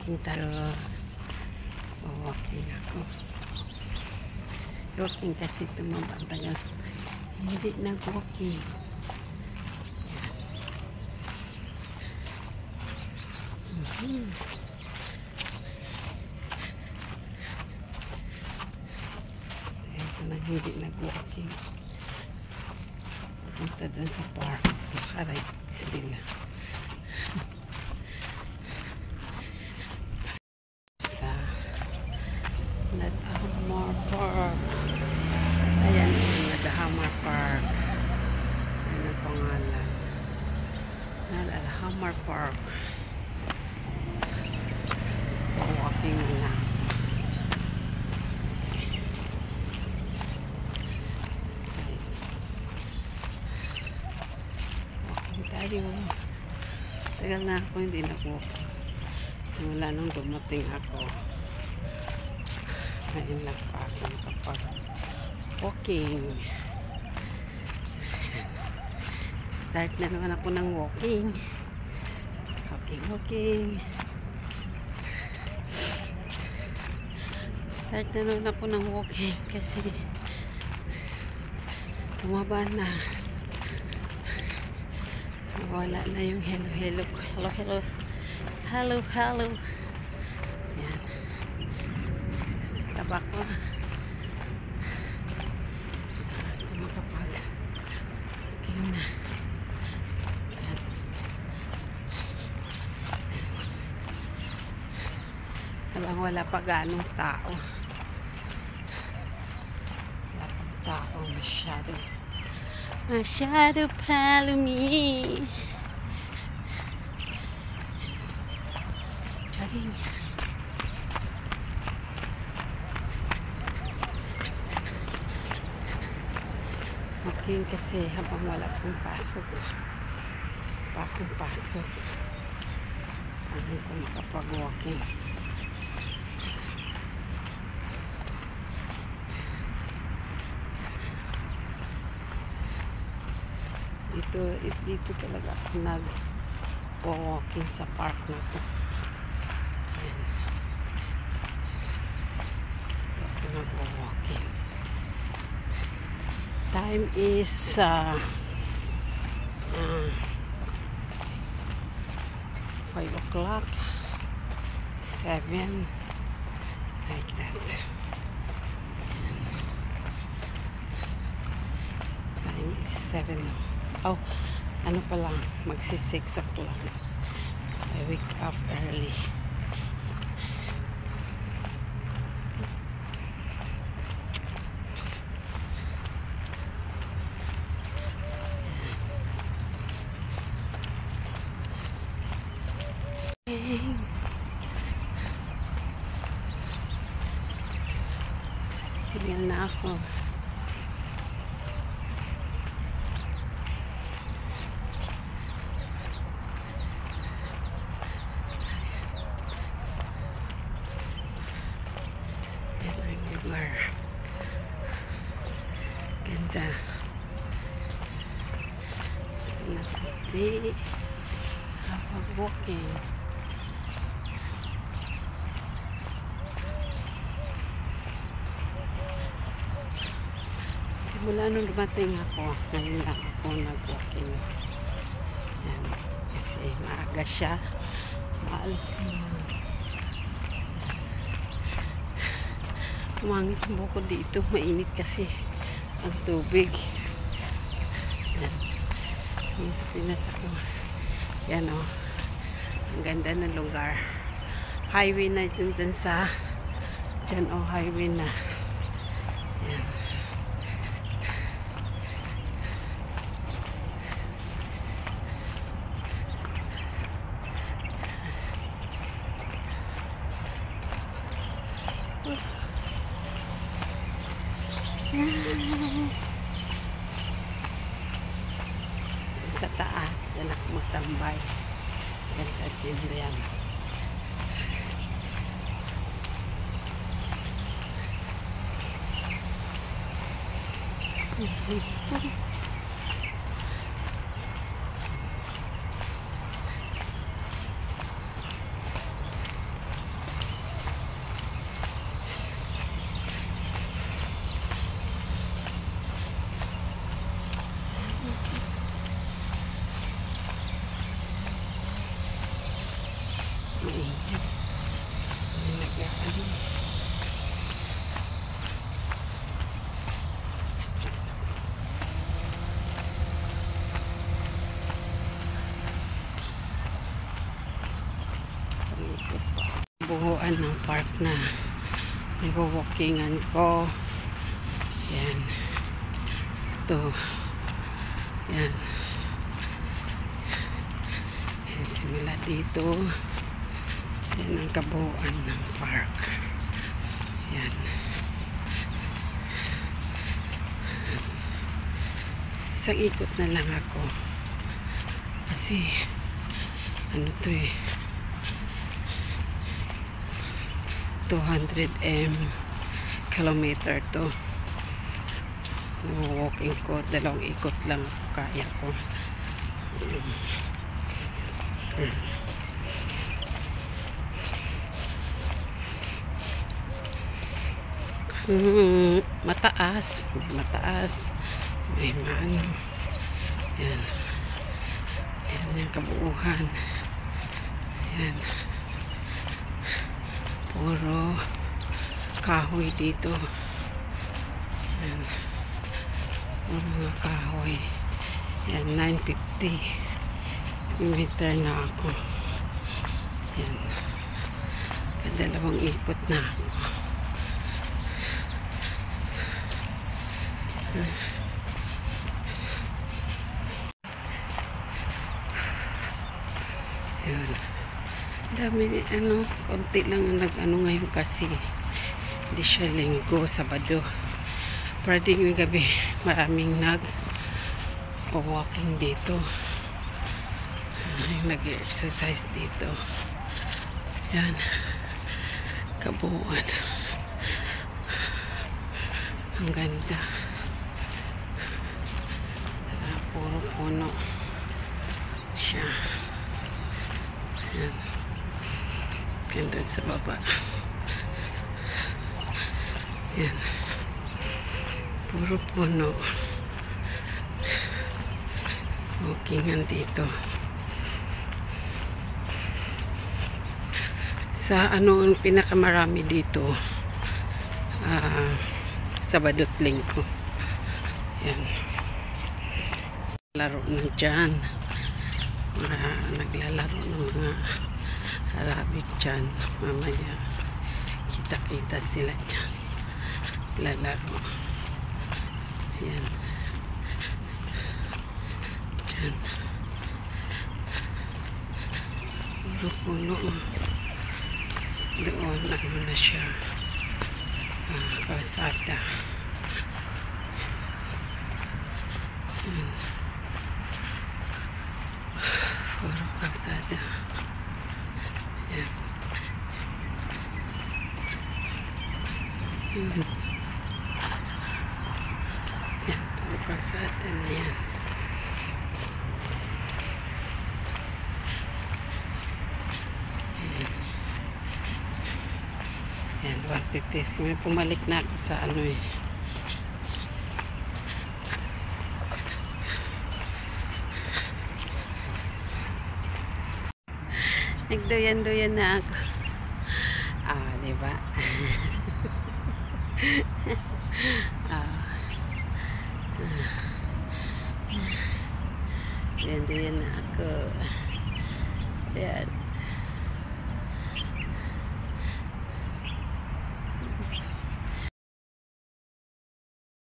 walking tayo. Walking ako. Walking kasi tumabantagal. Hindi nag-walking. Ito na hindi nag-walking. Punta doon sa park. Nakarights nila. Sa Nadhamar Park. Ayan yung Nadhamar Park. Ano ang pangalan? Nadhamar Park. Walking na. Tayo. Tagal na ako hindi nag-walking. Simula nung dumating ako. Ngayon lang pa ako nakapag-walking. Start na naman ako ng walking. Walking. Start na naman ako ng walking kasi tumaba na. Wala na yung hello. Yan. Taba ko. Kung makapag okay na. Yan. Wala pa ganong tao. Wala pang tao masyado. Masyado palumi. Jogging. Walking kasi habang wala pong pasok. Pakong pasok. Ano ko makapag-walking. Dito talaga ako nag-walking sa park na to. Ayan. Dito ako nag-walking. Time is 5 o'clock, 7, like that. Ayan. Time is 7. Oh, ano pa lang, magsi-6 o'clock. I wake up early. Tingnan na ako. Ganda. Nakati. Habang walking. Simula nung dumating ako, ngayon lang ako nag-walking. Yan. Kasi maaga siya. Maalas mo. Umangit mo ko dito. Mainit kasi ang tubig. Yan. Yung sa Pinas ako. Yan o. Ang ganda ng lugar. Highway na dyan sa dyan o highway na. Yan. Sa taas, dyan ako magtambay. Ganda din yan. kabuuan ng park na nagwo-walkingan ko. Yan. Ito. Yan. Yan, simula dito. Yan ang kabuuan ng park. Yan. Isang ikot na lang ako. Kasi ano to eh, 200 kilometer to. Walking ko, 2 ikot lang kaya ko. Mataas, may mataas, may maano. Yan. Yan yung kabuuhan. Yan. Puro kahoy dito. Yan. Puro mga kahoy. Yan, 950. Meter na ako. Yan. Kadalawang ikot na ako. Yan. Dami, konti lang ang nag-ano ngayon kasi hindi siya linggo, Sabado. Friday ng gabi, maraming nag-walking dito. Nag-exercise dito. Yan. Kabuuan. Ang ganda. Puro puno siya. Yan. Ganda sa baba. Yan. Puro puno. Walkingan dito. Sa ano ang pinakamarami dito? Sabado't Linggo. Yan. Laro na dyan. Naglalaro ng mga Arabic dyan. Mamaya kita-kita sila dyan. Lalaro. Yan. Dyan. Pulo-pulo. Doon ano na siya. Kalsada. Yan. Puro kalsada. Yan. Yan. Puro kalsada na yan. Yan. 150. Kami pumalik na ako sa ano eh. Nagdoyan-doyan na ako. Diba? Doyan-doyan na ako. Yan.